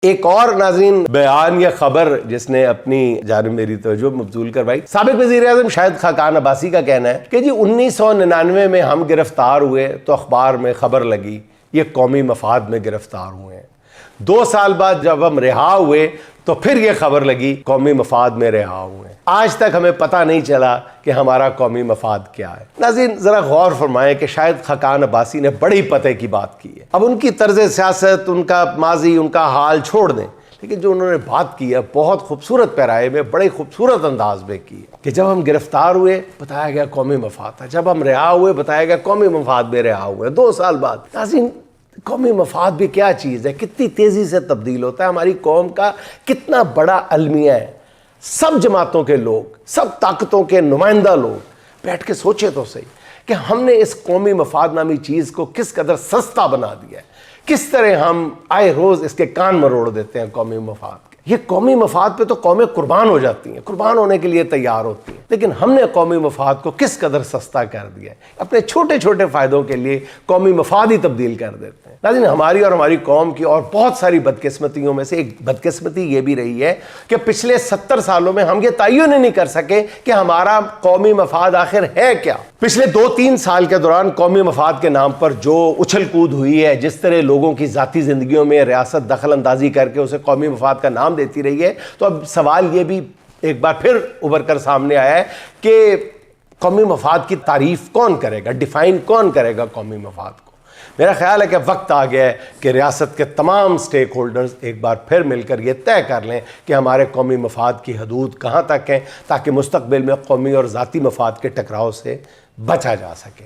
एक और नाज़रीन बयान या खबर जिसने अपनी जानिब मेरी तवज्जो मबजूल करवाई। साबिक वज़ीर-ए-आज़म शाहिद खाकान अब्बासी का कहना है कि जी 1999 में हम गिरफ्तार हुए तो अखबार में खबर लगी ये कौमी मफाद में गिरफ्तार हुए हैं। 2 साल बाद जब हम रिहा हुए तो फिर ये खबर लगी कौमी मफाद में रिहा हुए। आज तक हमें पता नहीं चला कि हमारा कौमी मफाद क्या है। नाज़रीन ज़रा गौर फरमाएं कि शाहिद खाकान अब्बासी ने बड़ी पते की बात की है। अब उनकी तर्ज सियासत, उनका माजी, उनका हाल छोड़ दें, लेकिन जो उन्होंने बात की है बहुत खूबसूरत पैराए में, बड़े खूबसूरत अंदाज में की है कि जब हम गिरफ्तार हुए बताया गया कौमी मफाद था, जब हम रिहा हुए बताया गया कौमी मफाद में रिहा हुए। 2 साल बाद नाज़रीन कौमी मफाद भी क्या चीज़ है, कितनी तेज़ी से तब्दील होता है। हमारी कौम का कितना बड़ा अलमिया है। सब जमातों के लोग, सब ताकतों के नुमाइंदा लोग बैठ के सोचे तो सही कि हमने इस कौमी मफाद नामी चीज़ को किस कदर सस्ता बना दिया है, किस तरह हम आए रोज़ इसके कान मरोड़ देते हैं कौमी मफाद के। ये कौमी मफाद पे तो कौमें कुर्बान हो जाती हैं, कुर्बान होने के लिए तैयार होती हैं, लेकिन हमने कौमी मफाद को किस कदर सस्ता कर दिया है। अपने छोटे छोटे फ़ायदों के लिए कौमी मफाद ही तब्दील कर देते हैं। नाज़रीन हमारी और हमारी कौम की और बहुत सारी बदकिस्मतियों में से एक बदकिस्मती ये भी रही है कि पिछले 70 सालों में हम ये तयन नहीं कर सके कि हमारा कौमी मफाद आखिर है क्या। पिछले 2-3 साल के दौरान कौमी मफाद के नाम पर जो उछल कूद हुई है, जिस तरह लोगों की ज़ाती ज़िंदगियों में रियासत दखल अंदाजी करके उसे कौमी मफाद का नाम देती रही है, तो अब सवाल ये भी एक बार फिर उभर कर सामने आया है कि कौमी मफाद की तारीफ कौन करेगा, डिफ़ाइन कौन करेगा कौमी मफाद को। मेरा ख्याल है कि वक्त आ गया है कि रियासत के तमाम स्टेक होल्डर्स एक बार फिर मिलकर ये तय कर लें कि हमारे कौमी मफाद की हदूद कहाँ तक हैं, ताकि मुस्तकबिल में कौमी और ज़ाती मफाद के टकराव से बचा जा सके।